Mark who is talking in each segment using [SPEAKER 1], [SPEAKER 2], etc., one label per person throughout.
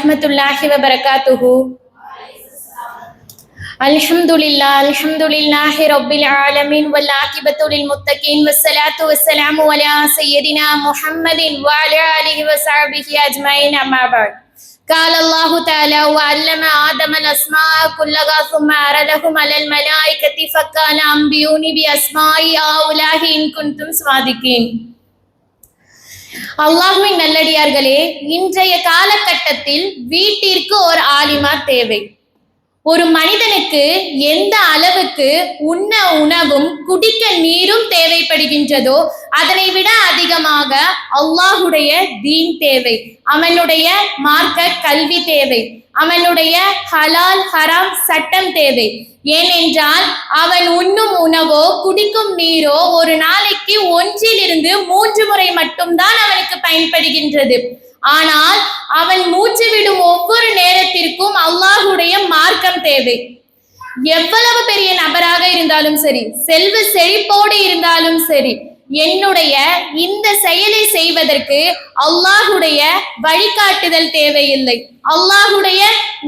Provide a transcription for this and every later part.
[SPEAKER 1] வரஹ்மத்துல்லாஹி வபரகாத்துஹு. அல்ஹம்துலில்லாஹி ரப்பில் ஆலமீன் வல் ஆகிபத்து லில் முத்தகீன் வஸ்ஸலாத்து வஸ்ஸலாமு அலா சய்யிதினா முஹம்மதின் வ அலா ஆலிஹி வ ஸஹ்பிஹி அஜ்மஈன். அம்மா பஅத். قال الله تعالى وعلم آدم الأسماء كلها ثم عرضهم على الملائكة فقال أنبئوني بأسماء هؤلاء إن كنتم صادقين. அல்லாஹ்வின் நல்லடியார்களே, இன்றைய காலகட்டத்தில் வீட்டிற்கு ஒரு ஆலிமா தேவை. ஒரு மனிதனுக்கு எந்த அளவுக்கு உண்ண உணவும் குடிக்க நீரும் தேவைப்படுகின்றதோ அதனை விட அதிகமாக அல்லாஹுடைய தீன் தேவை, அவனுடைய மார்க்க கல்வி தேவை, அவனுடைய ஹலால் ஹராம் சட்டம் தேவை. ஏனென்றால் அவன் உண்ணும் உணவோ குடிக்கும் நீரோ ஒரு நாளைக்கு 1-3 முறை மட்டும்தான் அவனுக்கு பயன்படுகின்றது. ஆனால் அவன் மூச்சு விடும் ஒவ்வொரு நேரத்திற்கும் அல்லாஹுடைய மார்க்கம் தேவை. எவ்வளவு பெரிய நபராக இருந்தாலும் சரி, செல்வ செழிப்போடு இருந்தாலும் சரி, என்னுடைய இந்த செயலை செய்வதற்கு அல்லாஹுடைய வழிகாட்டுதல் தேவையில்லை, அல்லாஹுடைய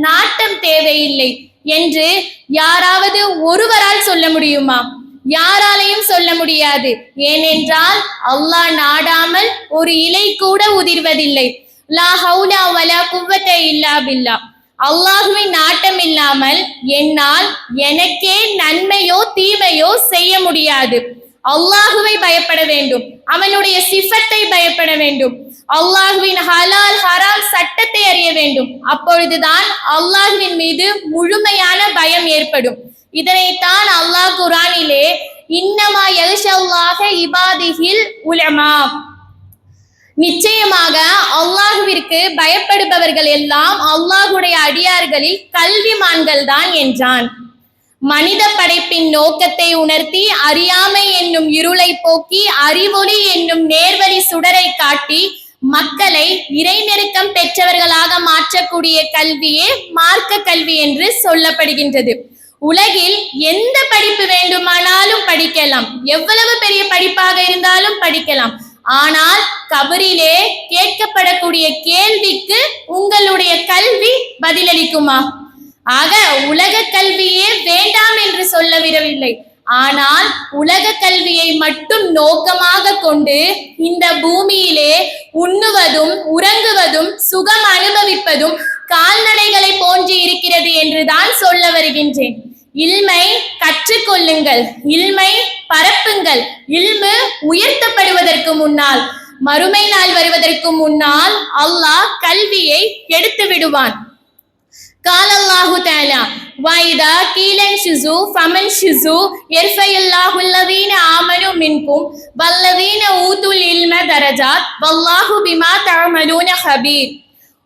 [SPEAKER 1] நாட்டம் தேவையில்லை என்று யாராவது ஒருவரால் சொல்ல முடியுமா? யாராலையும் சொல்ல முடியாது. ஏனென்றால் அல்லாஹ் நாடாமல் ஒரு இலை கூட உதிர்வதில்லை. லா ஹவுலா வலா குவத்த இல்லா பில்லா. அல்லாஹுவின் நாட்டம் இல்லாமல் என்னால் எனக்கே நன்மையோ தீமையோ செய்ய முடியாது. அல்லாஹுவை பயப்பட வேண்டும், அவனுடைய சிஃபத்தை பயப்பட வேண்டும், அல்லாஹுவின் ஹலால் ஹராம் சட்டத்தை அறிய வேண்டும். அப்பொழுதுதான் அல்லாஹுவின் மீது முழுமையான பயம் ஏற்படும். இதனைத்தான் அல்லாஹ் குர்ஆனிலே இன்னமா யக்ஷல்லாஹ இபாதிஹில் உலமா, நிச்சயமாக அல்லாஹுவிற்கு பயப்படுபவர்கள் எல்லாம் அல்லாஹுடைய அடியார்களில் கல்விமான்கள் தான் என்றான். மனித படைப்பின் நோக்கத்தை உணர்த்தி அறியாமை என்னும் இருளை போக்கி அறிவொளி என்னும் நேர்வழி சுடரை காட்டி மக்களை இறைநெருக்கம் பெற்றவர்களாக மாற்றக்கூடிய கல்வியே மார்க்க கல்வி என்று சொல்லப்படுகின்றது. உலகில் எந்த படிப்பு வேண்டுமானாலும் படிக்கலாம், எவ்வளவு பெரிய படிப்பாக இருந்தாலும் படிக்கலாம். ஆனால் கபரிலே கேட்கப்படக்கூடிய கேள்விக்கு உங்களுடைய கல்வி பதிலளிக்குமா? ஆக உலக கல்வியே வேண்டாம் என்று சொல்ல விடவில்லை. ஆனால் உலக கல்வியை மட்டும் நோக்கமாக கொண்டு இந்த பூமியிலே உண்ணுவதும் உறங்குவதும் சுகம் அனுபவிப்பதும் கால்நடைகளை போன்று இருக்கிறது என்றுதான் சொல்ல வருகின்றேன். இல்மை கற்றுக்கொள்ளுங்கள், இல்மை பரப்புங்கள். இல்மு உயர்த்தப்படுவதற்கு முன்னால், மறுமை நாள் வருவதற்கு முன்னால் அல்லாஹ் கல்வியை எடுத்து விடுவான். قال الله تعالى وَإِذَا قِيلَ انشُزُوا فَانشُزُوا يَرْفَعِ اللَّهُ الَّذِينَ آمَنُوا مِنكُمْ وَالَّذِينَ أُوتُوا الْعِلْمَ دَرَجَاتٍ وَاللَّهُ بِمَا تَعْمَلُونَ خَبِيرٌ.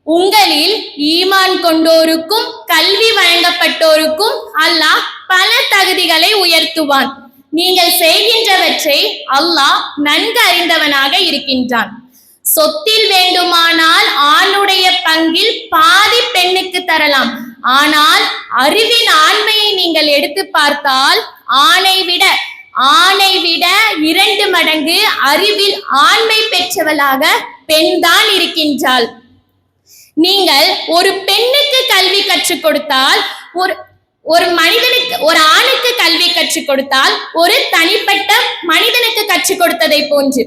[SPEAKER 1] உங்களில் ஈமான் கொண்டோருக்கும் கல்வி வழங்கப்பட்டோருக்கும் அல்லாஹ் பல தகுதிகளை உயர்த்துவான். நீங்கள் செய்கின்றவற்றை அல்லாஹ் நன்கு அறிந்தவனாக இருக்கின்றான். சொத்தில் வேண்டுமானால் ஆணுடைய பங்கில் பாதி பெண்ணுக்கு தரலாம். ஆனால் அறிவின் ஆண்மையை நீங்கள் எடுத்து பார்த்தால் ஆணை விட 2 மடங்கு அறிவில் ஆண்மை பெற்றவளாக பெண்தான் இருக்கின்றாள். நீங்கள் ஒரு பெண்ணுக்கு கல்வி கற்றுக் கொடுத்தால், ஒரு மனிதனுக்கு, ஒரு ஆணுக்கு கல்வி கற்றுக் கொடுத்தால் ஒரு தனிப்பட்ட மனிதனுக்கு கற்றுக் கொடுத்ததை போன்று.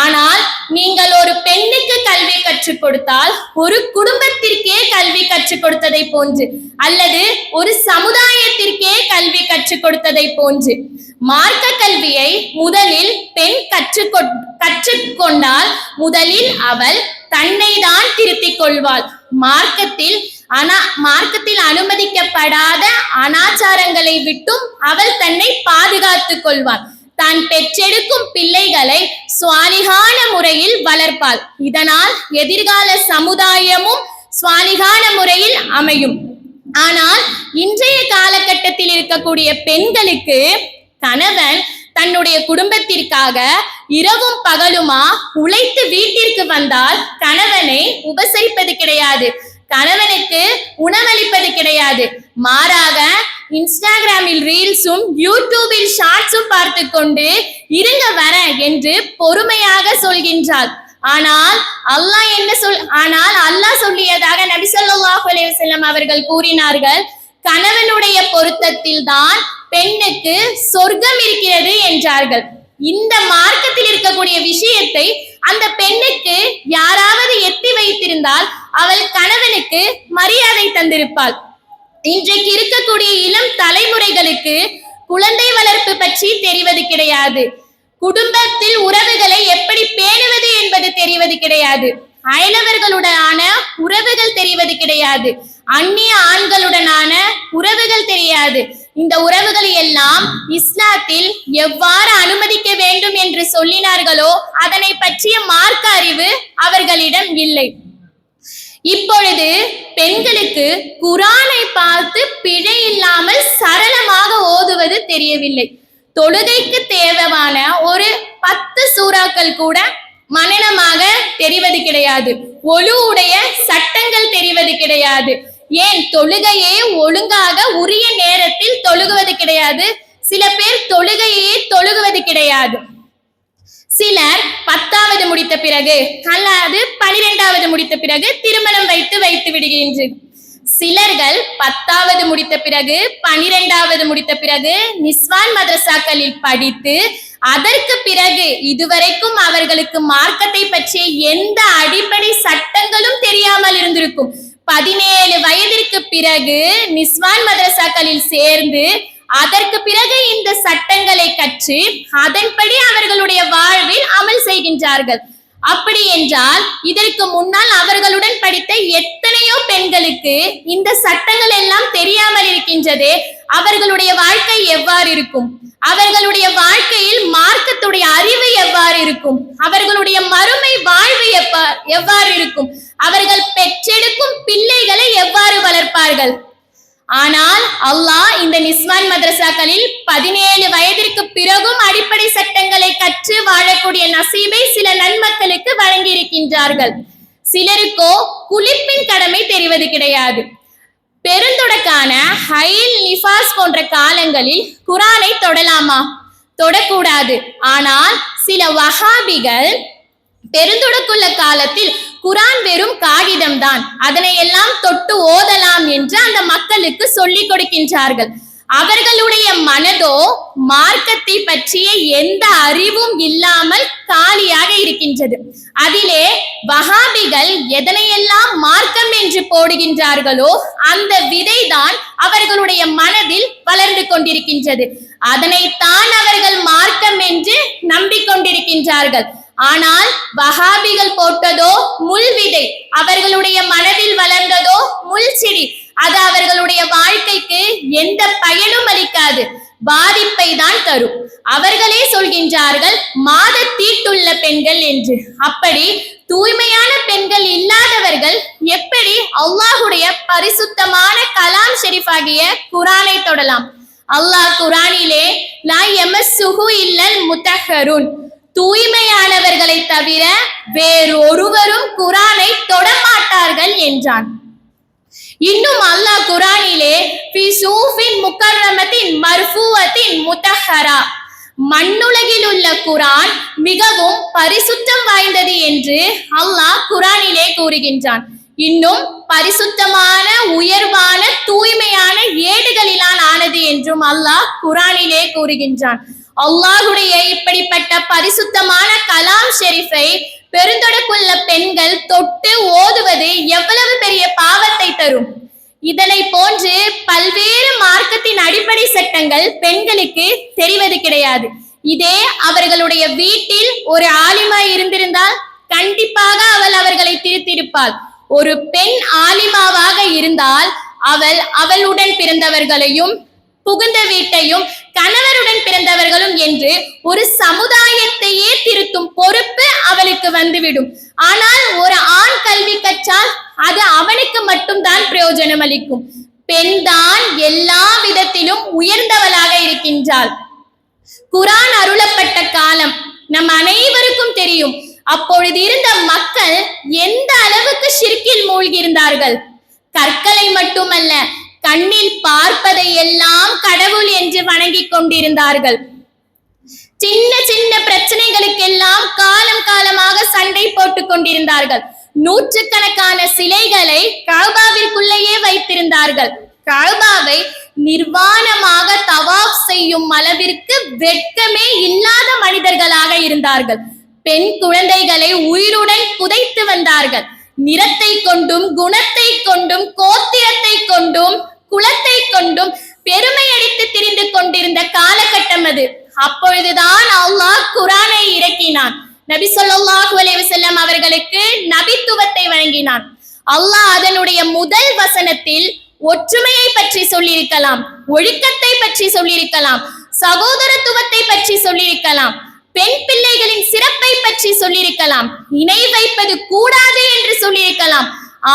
[SPEAKER 1] ஆனால் நீங்கள் ஒரு பெண்ணுக்கு கல்வி கற்றுக் கொடுத்தால் ஒரு குடும்பத்திற்கே கல்வி கற்றுக் கொடுத்ததை போன்று, அல்லது ஒரு சமுதாயத்திற்கே கல்வி கற்றுக் கொடுத்ததை போன்று. மார்க்க கல்வியை முதலில் பெண் கற்றுக்கொண்டால் முதலில் அவள் தன்னை தான் திருத்திக் கொள்வாள். மார்க்கத்தில் அனுமதிக்கப்படாத அனாச்சாரங்களை விட்டும் அவள் தன்னை பாதுகாத்துக் கொள்வாள். தான் பெற்றெடுக்கும் பிள்ளைகளை சுவாலிகான முறையில் வளர்ப்பாள். இதனால் எதிர்கால சமுதாயமும் சுவாலிகான முறையில் அமையும். ஆனால் இன்றைய காலகட்டத்தில் இருக்கக்கூடிய பெண்களுக்கு கணவன் தன்னுடைய குடும்பத்திற்காக இரவும் பகலுமா உழைத்து வீட்டிற்கு வந்தால் கணவனை உபசரிப்பது கிடையாது, கணவனுக்கு உணவளிப்பது கிடையாது. மாறாக இன்ஸ்டாகிராமில் ரீல்ஸும் யூடியூபில் ஷார்ட்ஸும் பார்த்து கொண்டு இருங்க வர என்று பொறுமையாக சொல்கின்றாள். ஆனால் அல்லாஹ் சொல்லியதாக நபி ஸல்லல்லாஹு அலைஹி வஸல்லம் அவர்கள் கூறினார்கள், கணவனுடைய பொருத்தத்தில் தான் பெண்ணுக்கு சொர்க்கம் இருக்கிறது என்றார்கள். இந்த மார்க்கத்தில் இருக்கக்கூடிய விஷயத்தை அந்த பெண்ணுக்கு யாராவது எத்தி வைத்திருந்தால் அவள் கணவனுக்கு மரியாதை தந்திருப்பாள். இன்றைக்கு இருக்கக்கூடிய இளம் தலைமுறைகளுக்கு குழந்தை வளர்ப்பு பற்றி தெரிவது கிடையாது. குடும்பத்தில் உறவுகளை எப்படி பேணுவது என்பது தெரிவது கிடையாது. அயலவர்களுடனான உறவுகள் தெரிவது கிடையாது. அந்நிய ஆண்களுடனான உறவுகள் தெரியாது. இந்த உறவுகளை எல்லாம் இஸ்லாத்தில் எவ்வாறு அனுமதிக்க வேண்டும் என்று சொல்லினார்களோ அதனை பற்றிய மார்க்க அறிவு அவர்களிடம் இல்லை. இப்பொழுது பெண்களுக்கு குரானை பார்த்து பிழை இல்லாமல் சரளமாக ஓதுவது தெரியவில்லை. தொழுகைக்கு தேவையான ஒரு 10 சூறாக்கள் கூட மனனமாக தெரிவது கிடையாது. ஒழுவுடைய சட்டங்கள் தெரிவது கிடையாது. ஏன் தொழுகையே ஒழுங்காக உரிய நேரத்தில் தொழுகுவது கிடையாது. சில பேர் தொழுகையே தொழுகுவது கிடையாது. சிலர் 10வது முடித்த பிறகு அல்லது 12வது முடித்த பிறகு திருமணம் வைத்து விடுகின்றனர். சிலர்கள் 10வது முடித்த பிறகு 12வது முடித்த பிறகு நிஸ்வான் மதரசாக்களில் படித்து அதற்கு பிறகு இதுவரைக்கும் அவர்களுக்கு மார்க்கத்தை பற்றிய எந்த அடிப்படை சட்டங்களும் தெரியாமல் இருந்திருக்கும். 17 வயதிற்கு பிறகு நிஸ்வான் மதரசாக்களில் சேர்ந்து அதற்கு பிறகு இந்த சட்டங்களை கற்று அதன்படி அவர்களுடைய வாழ்வில் அமல் செய்கின்றார்கள். அப்படி என்றால் இதற்கு முன்னால் அவர்களுடன் படித்த எத்தனையோ பெண்களுக்கு இந்த சட்டங்கள் எல்லாம் தெரியாமல் இருக்கின்றது. அவர்களுடைய வாழ்க்கை எவ்வாறு இருக்கும்? அவர்களுடைய வாழ்க்கையில் மார்க்கத்துடைய அறிவு எவ்வாறு இருக்கும்? அவர்களுடைய மறுமை வாழ்வு எவ்வாறு இருக்கும்? அவர்கள் பெற்றெடுக்கும் பிள்ளைகளை எவ்வாறு வளர்ப்பார்கள்? ஆனால் அல்லாஹ் இந்த நிஸ்வான் மதரசாக்களில் 17 வயதிற்கு பிறகும் அடிப்படை சட்டங்களை கற்று வாழக்கூடிய நசீபை சில நன்மக்களுக்கு வழங்கி இருக்கின்றார்கள். சிலருக்கோ குளிப்பின் கடமை தெரிவது கிடையாது. பெருந்தொடக்கான ஹைல் நிஃபாஸ் போன்ற காலங்களில் குரானை தொடலாமா? தொடக்கூடாது. ஆனால் சில வஹாபிகள் பெருந்தொடக்குள்ள காலத்தில் குரான் வெறும் காகிதம் தான், அதனை எல்லாம் தொட்டு ஓதலாம் என்று அந்த மக்களுக்கு சொல்லிக் கொடுக்கின்றார்கள். அவர்களுடைய மனதோ மார்க்கத்தை பற்றிய எந்த அறிவும் இல்லாமல் காலியாக இருக்கின்றது. அதிலே வஹாபிகள் எதனையெல்லாம் மார்க்கம் என்று போடுகின்றார்களோ அந்த விதைதான் அவர்களுடைய மனதில் வளர்ந்து கொண்டிருக்கின்றது. அதனைத்தான் அவர்கள் மார்க்கம் என்று நம்பிக்கொண்டிருக்கின்றார்கள். ஆனால் வஹாபிகள் போட்டதோ முள் விதை, அவர்களுடைய மனதில் வளர்ந்ததோ முள் செடி. அது அவர்களுடைய வாழ்க்கைக்கு எந்த பயனும் அளிக்காது, பாதிப்பை தான் தரும். அவர்களே சொல்கின்றார்கள் மாத தீட்டுள்ள பெண்கள் என்று. அப்படி தூய்மையான பெண்கள் இல்லாதவர்கள் எப்படி அல்லாஹுடைய பரிசுத்தமான கலாம் ஷெரீஃபாகிய குரானை தொடலாம்? அல்லாஹ் குரானிலே லா யமஸ்ஸுஹு இல்லல் முத்தஹ்ஹருன், தூய்மையானவர்களை தவிர வேறு ஒருவரும் குரானை தொடமாட்டார்கள் என்றான். இன்னும் அல்லாஹ் குரானிலே ஃபி சூஃபின் முக்கர்ரமத்தின் மர்ஃபூவத்தின் முத்தஹ்ஹரா, மண்ணுலகில் உள்ள குரான் மிகவும் பரிசுத்தம் வாய்ந்தது என்று அல்லாஹ் குரானிலே கூறுகின்றான். இன்னும் பரிசுத்தமான உயர்வான தூய்மையான ஏடுகளிலான் ஆனது என்றும் அல்லாஹ் குரானிலே கூறுகின்றான். அல்லாஹுடைய இப்படிப்பட்ட பரிசுத்தமான கலாம் ஷெரீஃபை பெருந்தொடக்குள்ள பெண்கள் தொட்டு ஓதுவது எவ்வளவு பெரிய பாவத்தை தரும். இதனை போன்று பல்வேறு மார்க்கத்தின் அடிப்படை சட்டங்கள் பெண்களுக்கு தெரிவது கிடையாது. இதே அவர்களுடைய வீட்டில் ஒரு ஆலிமா இருந்திருந்தால் கண்டிப்பாக அவள் அவர்களை திருத்திருப்பாள். ஒரு பெண் ஆலிமாவாக இருந்தால் அவளுடன் பிறந்தவர்களையும் புகுந்த வீட்டையும் கணவருடன் பிறந்தவர்களும் என்று ஒரு சமுதாயத்தையே திருத்தும் பொறுப்பு அவளுக்கு வந்துவிடும். ஆனால் ஒரு ஆண் கல்வி கற்றால் அது அவனுக்கு மட்டும்தான் பிரயோஜனம் அளிக்கும். பெண் தான் எல்லா விதத்திலும் உயர்ந்தவளாக இருக்கின்றாள். குரான் அருளப்பட்ட காலம் நம் அனைவருக்கும் தெரியும். அப்பொழுது இருந்த மக்கள் எந்த அளவுக்கு ஷிர்கில் மூழ்கி இருந்தார்கள். கற்களை மட்டுமல்ல, கண்ணில் பார்ப்பதை எல்லாம் கடவுள் என்று வணங்கிக் கொண்டிருந்தார்கள். சின்ன சின்ன பிரச்சனைகளுக்கெல்லாம் காலம் காலமாக சண்டை போட்டுக் கொண்டிருந்தார்கள். நூற்றுக்கணக்கான சிலைகளை கஅபாவிற்குள்ளேயே வைத்திருந்தார்கள். கஅபாவை நிர்வாணமாக தவாப் செய்யும் அளவிற்கு வெட்கமே இல்லாத மனிதர்களாக இருந்தார்கள். பெண் குழந்தைகளை உயிருடன் புதைத்து வந்தார்கள். நிறத்தை கொண்டும் குணத்தை கொண்டும் கோத்திரத்தை கொண்டும் குலத்தை கொண்டும் பெருமை அடித்து திரிந்து கொண்டிருந்த காலகட்டம் அது. அப்பொழுதுதான் அல்லாஹ் குர்ஆனை இறக்கினான். நபி ஸல்லல்லாஹு அலைஹி வஸல்லம் அவர்களுக்கு நபித்துவத்தை வழங்கினான். அல்லாஹ் அதனுடைய முதல் வசனத்தில் ஒற்றுமையை பற்றி சொல்லியிருக்கலாம், ஒழுக்கத்தை பற்றி சொல்லியிருக்கலாம், சகோதரத்துவத்தை பற்றி சொல்லியிருக்கலாம், பெண் பிள்ளைகளின் சிறப்பை பற்றி சொல்லியிருக்கலாம், இணை வைப்பது கூடாது என்று சொல்லியிருக்கலாம்.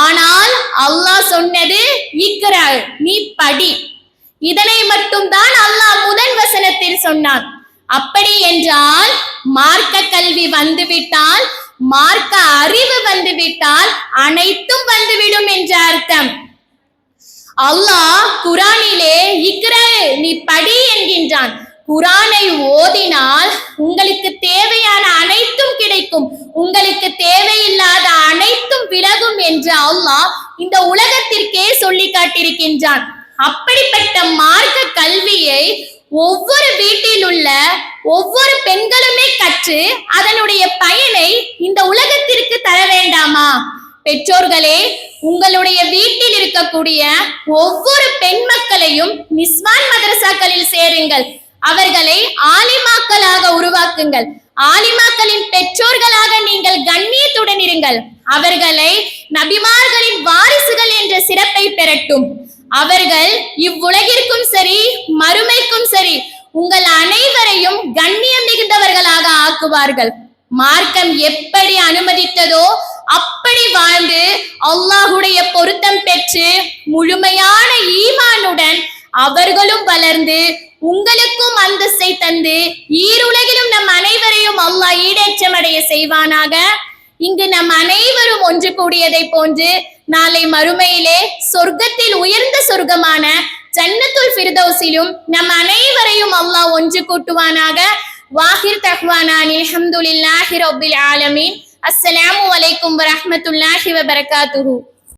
[SPEAKER 1] ஆனால் அல்லாஹ் சொன்னது இக்ரா, நீ படி. இதனை மட்டும் தான் அல்லாஹ் முதல் வசனத்தில் சொன்னான். அப்படி என்றால் மார்க்க கல்வி வந்துவிட்டால், மார்க்க அறிவு வந்துவிட்டால் அனைத்தும் வந்துவிடும் என்ற அர்த்தம். அல்லாஹ் குர்ஆனிலே இக்ரா, நீ படி என்கின்றான். குர்ஆனை ஓதினால் உங்களுக்கு தேவையான அனைத்தும் கிடைக்கும், உங்களுக்கு தேவையில்லாத அனைத்தும் விலகும் என்று அல்லாஹ் இந்த உலகத்திற்கே சொல்லி காட்டியிருக்கின்றான். அப்படிப்பட்ட மார்க்க கல்வியை ஒவ்வொரு வீட்டில் உள்ள ஒவ்வொரு பெண்களுமே கற்று அதனுடைய பயனை இந்த உலகத்திற்கு தர வேண்டாமா? பெற்றோர்களே, உங்களுடைய வீட்டில் இருக்கக்கூடிய ஒவ்வொரு பெண் மக்களையும் நிஸ்வான் மதரசாக்களில் சேருங்கள். அவர்களை ஆலிமாக்களாக உருவாக்குங்கள். ஆலிமாக்களின் பெற்றோர்களாக நீங்கள் கண்ணியத்துடன் இருங்கள். அவர்களை நபிமார்களின் வாரிசுகள் என்ற சிறப்பை பெறட்டும். அவர்கள் இவ்வுலகிற்கும் சரி மறுமைக்கும் சரி உங்கள் அனைவரையும் கண்ணியம் மிகுந்தவர்களாக ஆக்குவார்கள். மார்க்கம் எப்படி அனுமதித்ததோ அப்படி வாழ்ந்து அல்லாஹ்வுடைய பொருத்தம் பெற்று முழுமையான ஈமானுடன் அவர்களும் வளர்ந்து உங்களுக்கும் அந்தஸ்தை தந்து ஈருலகிலும் நம் அனைவரையும் அல்லாஹ் ஈடேற்றம் அடைய செய்வானாக. இங்கு நம் அனைவரும் ஒன்று கூடியதை போன்று நாளை மறுமையிலே சொர்க்கத்தில் உயர்ந்த சொர்க்கமான ஜன்னத்துல் ஃபிர்தௌஸிலும் நம் அனைவரையும் அல்லாஹ் ஒன்று கூட்டுவானாக. வாஹிர் தஹ்வானா அல்ஹம்துலில்லாஹி ரப்பில் ஆலமீன். அஸ்ஸலாமு அலைக்கும் வரஹ்மத்துல்லாஹி வபரகாத்துஹு.